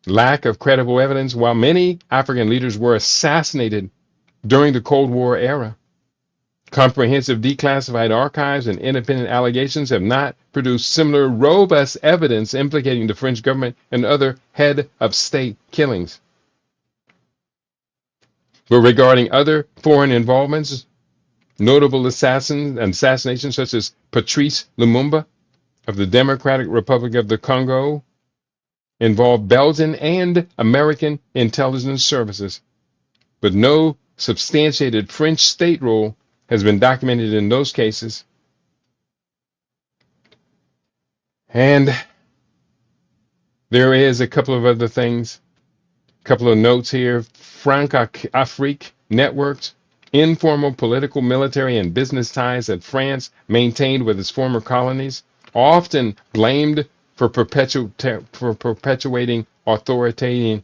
A: lack of credible evidence, while many African leaders were assassinated during the Cold War era, comprehensive declassified archives and independent allegations have not produced similar robust evidence implicating the French government and other head of state killings. But regarding other foreign involvements, notable assassinations such as Patrice Lumumba of the Democratic Republic of the Congo involved Belgian and American intelligence services, but no substantiated French state role has been documented in those cases. And there is a couple of other things, a couple of notes here. Franc-Afrique networks, informal political, military, and business ties that France maintained with its former colonies, often blamed for perpetuating authoritarian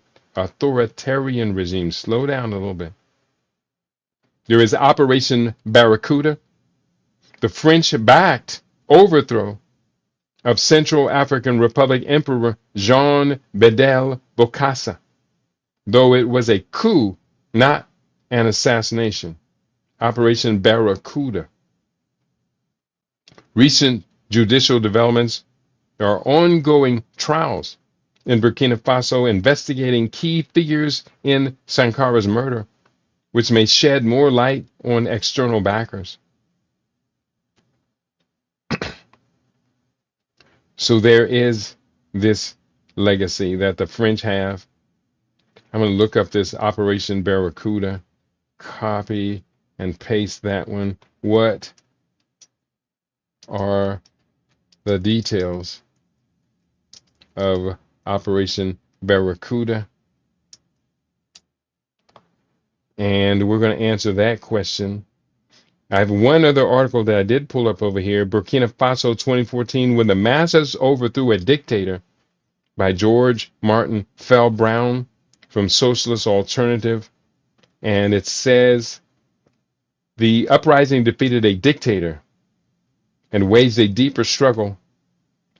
A: regimes. Slow down a little bit. There is Operation Barracuda, the French-backed overthrow of Central African Republic Emperor Jean Bedel Bokassa, though it was a coup, not an assassination. Operation Barracuda. Recent judicial developments are ongoing trials in Burkina Faso investigating key figures in Sankara's murder, which may shed more light on external backers. So there is this legacy that the French have. I'm going to look up this Operation Barracuda, copy and paste that one. What are the details of Operation Barracuda? And we're going to answer that question. I have one other article that I did pull up over here, Burkina Faso 2014, when the masses overthrew a dictator, by George Martin Fell Brown from Socialist Alternative. And it says, the uprising defeated a dictator and waged a deeper struggle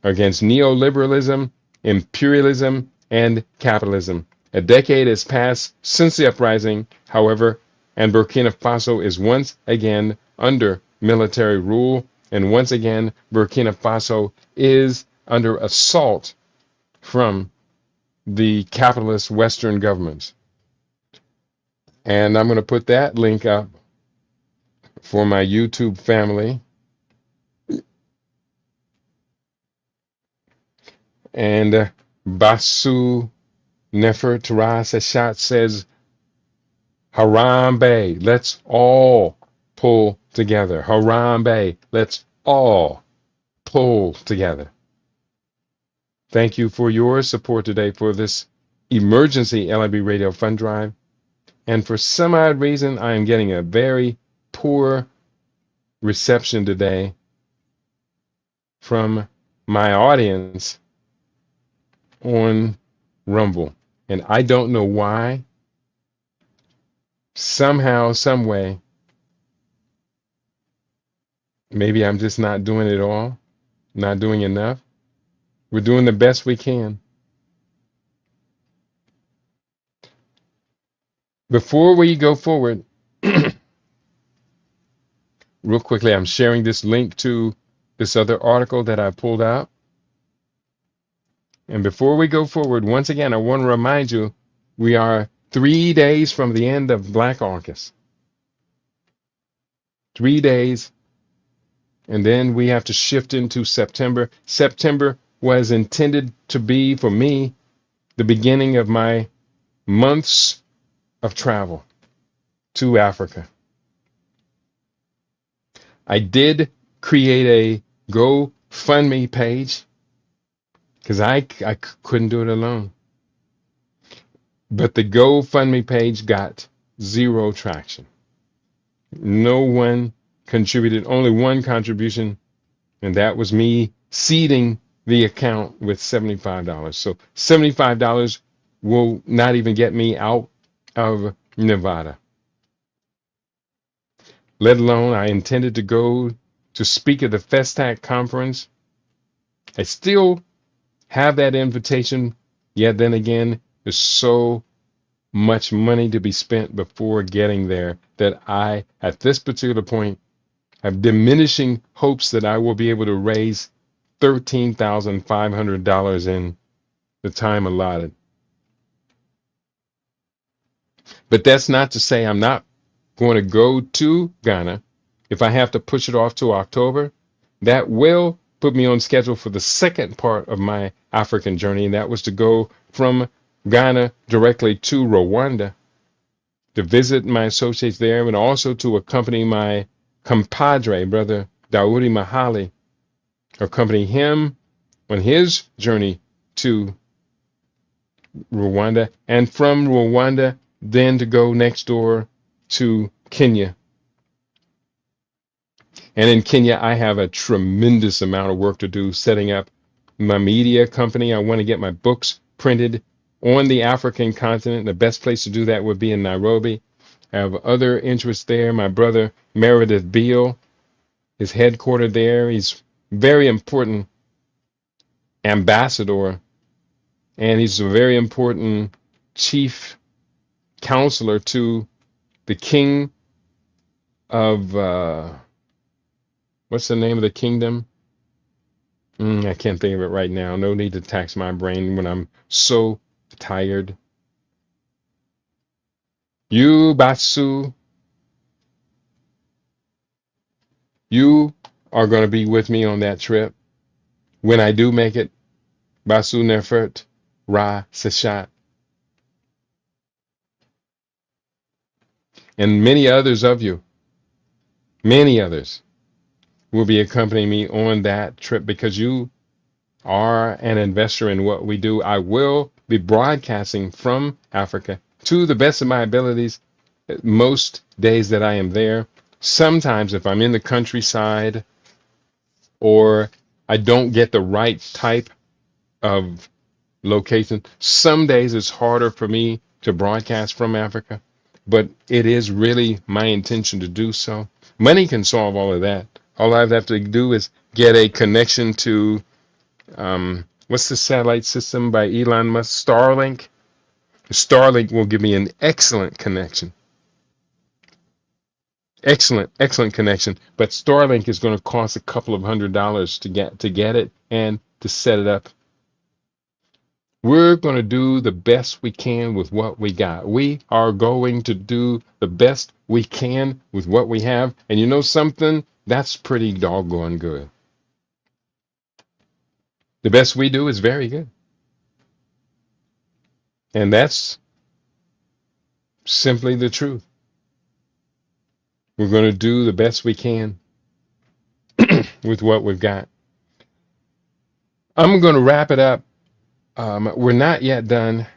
A: against neoliberalism, imperialism, and capitalism. A decade has passed since the uprising, however, and Burkina Faso is once again under military rule, and once again, Burkina Faso is under assault from the capitalist Western governments. And I'm going to put that link up for my YouTube family. And Basu Nefer Tarasashat says, Harambe, let's all pull together. Harambe, let's all pull together. Thank you for your support today for this emergency LIB Radio Fund Drive. And for some odd reason, I am getting a very poor reception today from my audience on Rumble. And I don't know why. Somehow, some way, maybe I'm just not doing it all, not doing enough. We're doing the best we can. Before we go forward, real quickly, I'm sharing this link to this other article that I pulled out. And before we go forward, once again, I want to remind you, we are 3 days from the end of Black August. 3 days. And then we have to shift into September. September was intended to be, for me, the beginning of my months of travel to Africa. I did create a GoFundMe page because I couldn't do it alone. But the GoFundMe page got zero traction. No one contributed, only one contribution, and that was me seeding the account with $75. So $75 will not even get me out of Nevada. Let alone I intended to go to speak at the Festac conference. I still have that invitation, yet then again, there's so much money to be spent before getting there that I, at this particular point, have diminishing hopes that I will be able to raise $13,500 in the time allotted. But that's not to say I'm not going to go to Ghana. If I have to push it off to October, that will put me on schedule for the second part of my African journey, and that was to go from Ghana directly to Rwanda to visit my associates there and also to accompany my compadre, Brother Daudi Mahali, accompany him on his journey to Rwanda, and from Rwanda then to go next door to Kenya. And in Kenya, I have a tremendous amount of work to do setting up my media company. I want to get my books printed on the African continent. The best place to do that would be in Nairobi. I have other interests there. My brother Meredith Beale is headquartered there. He's very important ambassador, and he's a very important chief counselor to the King of what's the name of the kingdom? I can't think of it right now. No need to tax my brain when I'm so tired. You, Batsu, you are going to be with me on that trip. When I do make it, Basu Nefert, Ra Seshat, and many others of you, many others, will be accompanying me on that trip because you are an investor in what we do. I will be broadcasting from Africa to the best of my abilities most days that I am there. Sometimes, if I'm in the countryside or I don't get the right type of location, some days it's harder for me to broadcast from Africa, but it is really my intention to do so. Money can solve all of that. All I have to do is get a connection to what's the satellite system by Elon Musk? Starlink. Starlink will give me an excellent connection. Excellent connection. But Starlink is going to cost a couple of $100 to get it and to set it up. We're going to do the best we can with what we got. We are going to do the best we can with what we have. And you know something? That's pretty doggone good. The best we do is very good. And that's simply the truth. We're going to do the best we can with what we've got. I'm going to wrap it up. We're not yet done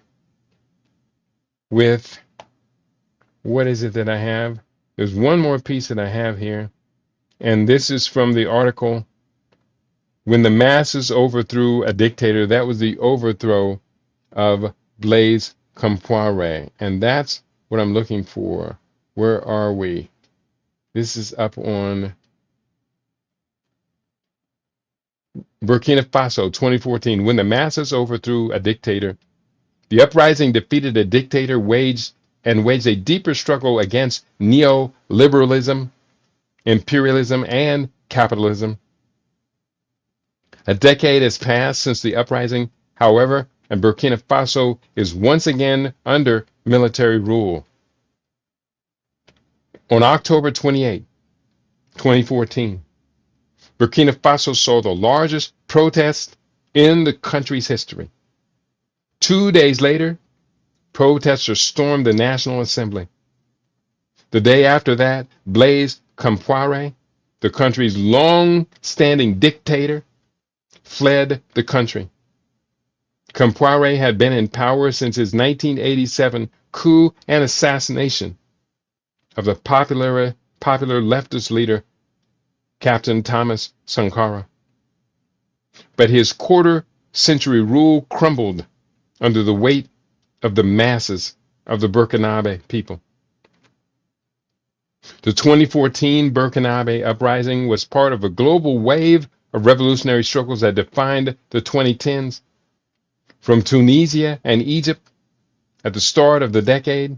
A: with what is it that I have? There's one more piece that I have here. And this is from the article, When the Masses Overthrew a Dictator. That was the overthrow of Blaise Compaoré. And that's what I'm looking for. Where are we? This is up on Burkina Faso, 2014. When the masses overthrew a dictator, the uprising defeated a dictator, waged a deeper struggle against neoliberalism, imperialism, and capitalism. A decade has passed since the uprising, however, and Burkina Faso is once again under military rule. On October 28, 2014, Burkina Faso saw the largest protest in the country's history. 2 days later, protesters stormed the National Assembly. The day after that, Blaise Compaoré, the country's long-standing dictator, fled the country. Compaoré had been in power since his 1987 coup and assassination of the popular leftist leader, Captain Thomas Sankara. But his quarter-century rule crumbled under the weight of the masses of the Burkinabe people. The 2014 Burkinabe uprising was part of a global wave of revolutionary struggles that defined the 2010s. From Tunisia and Egypt at the start of the decade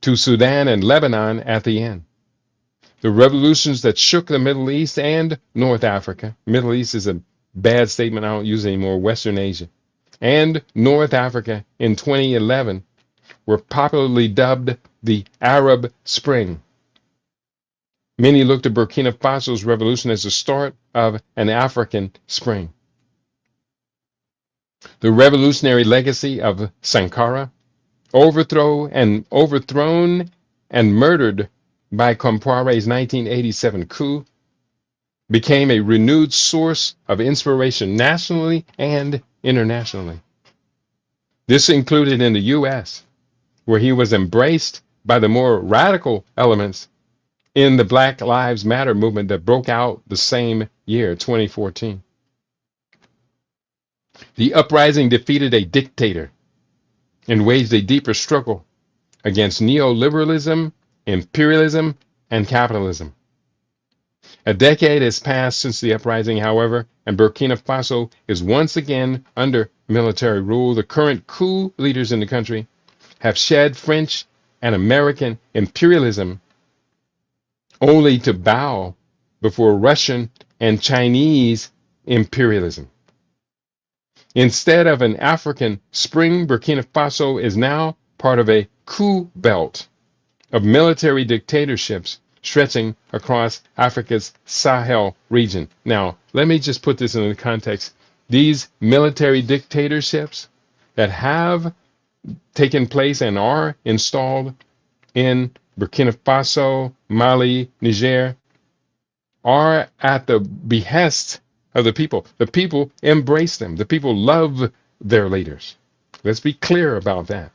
A: to Sudan and Lebanon at the end. The revolutions that shook the Middle East and North Africa. Middle East is a bad statement I don't use anymore. Western Asia. And North Africa in 2011 were popularly dubbed the Arab Spring. Many looked at Burkina Faso's revolution as the start of an African Spring. The revolutionary legacy of Sankara, overthrown and murdered by Compaoré's 1987 coup, became a renewed source of inspiration nationally and internationally. This included in the U.S., where he was embraced by the more radical elements in the Black Lives Matter movement that broke out the same year, 2014. The uprising defeated a dictator and waged a deeper struggle against neoliberalism, imperialism, and capitalism. A decade has passed since the uprising, however, and Burkina Faso is once again under military rule. The current coup leaders in the country have shed French and American imperialism only to bow before Russian and Chinese imperialism. Instead of an African Spring, Burkina Faso is now part of a coup belt of military dictatorships stretching across Africa's Sahel region. Now, let me just put this in the context. These military dictatorships that have taken place and are installed in Burkina Faso, Mali, Niger, are at the behest of the people. The people embrace them. The people love their leaders. Let's be clear about that.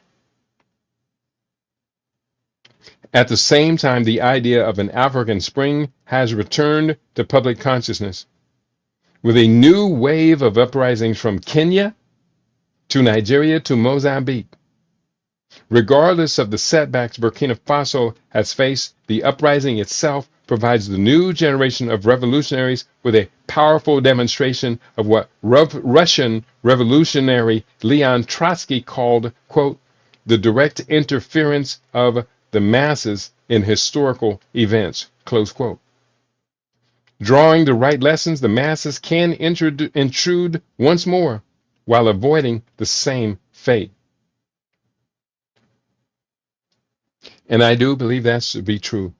A: At the same time, the idea of an African Spring has returned to public consciousness with a new wave of uprisings from Kenya to Nigeria to Mozambique. Regardless of the setbacks Burkina Faso has faced, the uprising itself provides the new generation of revolutionaries with a powerful demonstration of what Russian revolutionary Leon Trotsky called, quote, the direct interference of the masses in historical events, close quote. Drawing the right lessons, the masses can intrude once more while avoiding the same fate. And I do believe that to be true.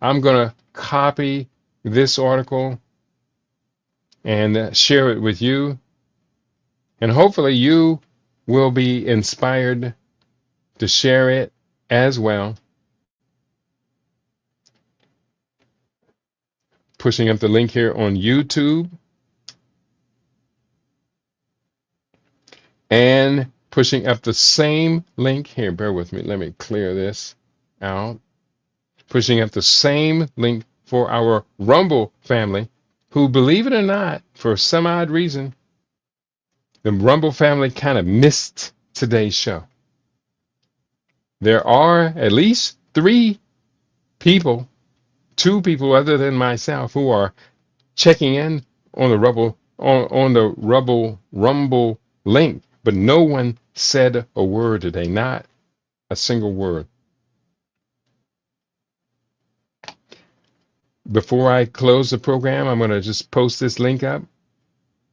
A: I'm going to copy this article and share it with you. And hopefully you will be inspired to share it as well. Pushing up the link here on YouTube. And pushing up the same link here. Bear with me. Let me clear this out. Pushing up the same link for our Rumble family, who, believe it or not, for some odd reason, the Rumble family kind of missed today's show. There are at least 3 people, 2 people other than myself, who are checking in on the Rumble link, but no one said a word today, not a single word. Before I close the program, I'm going to just post this link up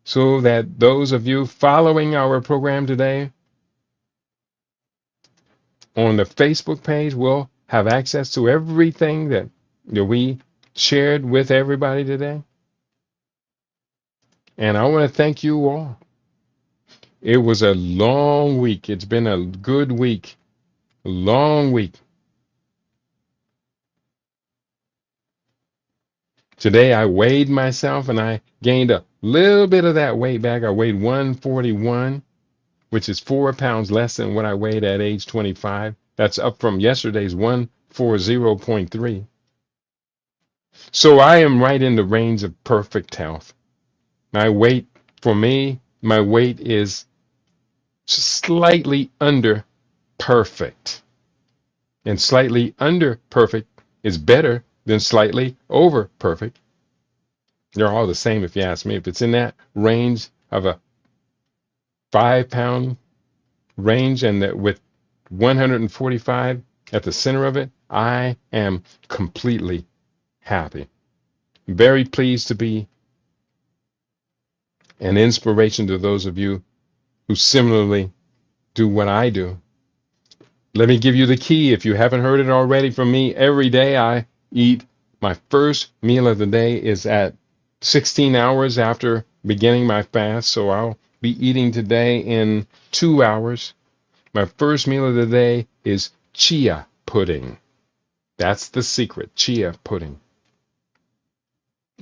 A: so that those of you following our program today on the Facebook page will have access to everything that we shared with everybody today. And I want to thank you all. It was a long week. It's been a good week, a long week. Today I weighed myself and I gained a little bit of that weight back. I weighed 141, which is 4 pounds less than what I weighed at age 25. That's up from yesterday's 140.3. So I am right in the range of perfect health. My weight, for me, my weight is slightly under perfect. And slightly under perfect is better than slightly over perfect. They're all the same if you ask me. If it's in that range of a 5-pound range and that with 145 at the center of it, I am completely happy. Very pleased to be an inspiration to those of you who similarly do what I do. Let me give you the key. If you haven't heard it already from me, every day I eat. My first meal of the day is at 16 hours after beginning my fast, so I'll be eating today in 2 hours. My first meal of the day is chia pudding. That's the secret, chia pudding.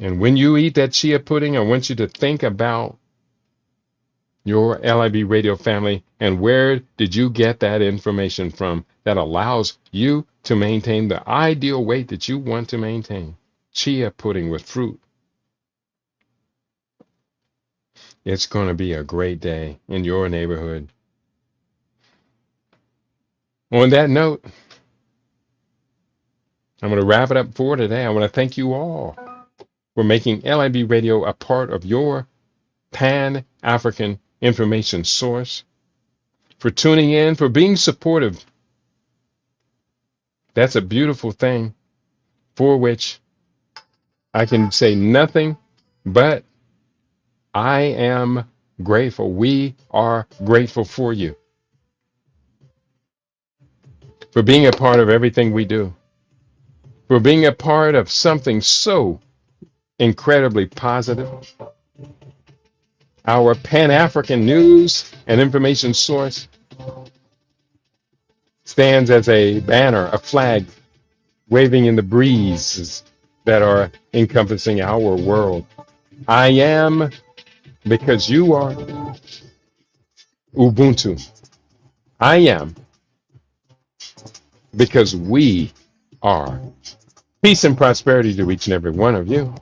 A: And when you eat that chia pudding, I want you to think about your LIB radio family and where did you get that information from that allows you to maintain the ideal weight that you want to maintain. Chia pudding with fruit. It's going to be a great day in your neighborhood. On that note, I'm going to wrap it up for today. I want to thank you all for making LIB Radio a part of your Pan-African information source, for tuning in, for being supportive. That's a beautiful thing. for which I can say nothing but I am grateful. We are grateful for you, for being a part of everything we do, for being a part of something so incredibly positive. Our Pan-African news and information source stands as a banner, a flag waving in the breezes that are encompassing our world. I am because you are Ubuntu. I am because we are. Peace and prosperity to each and every one of you.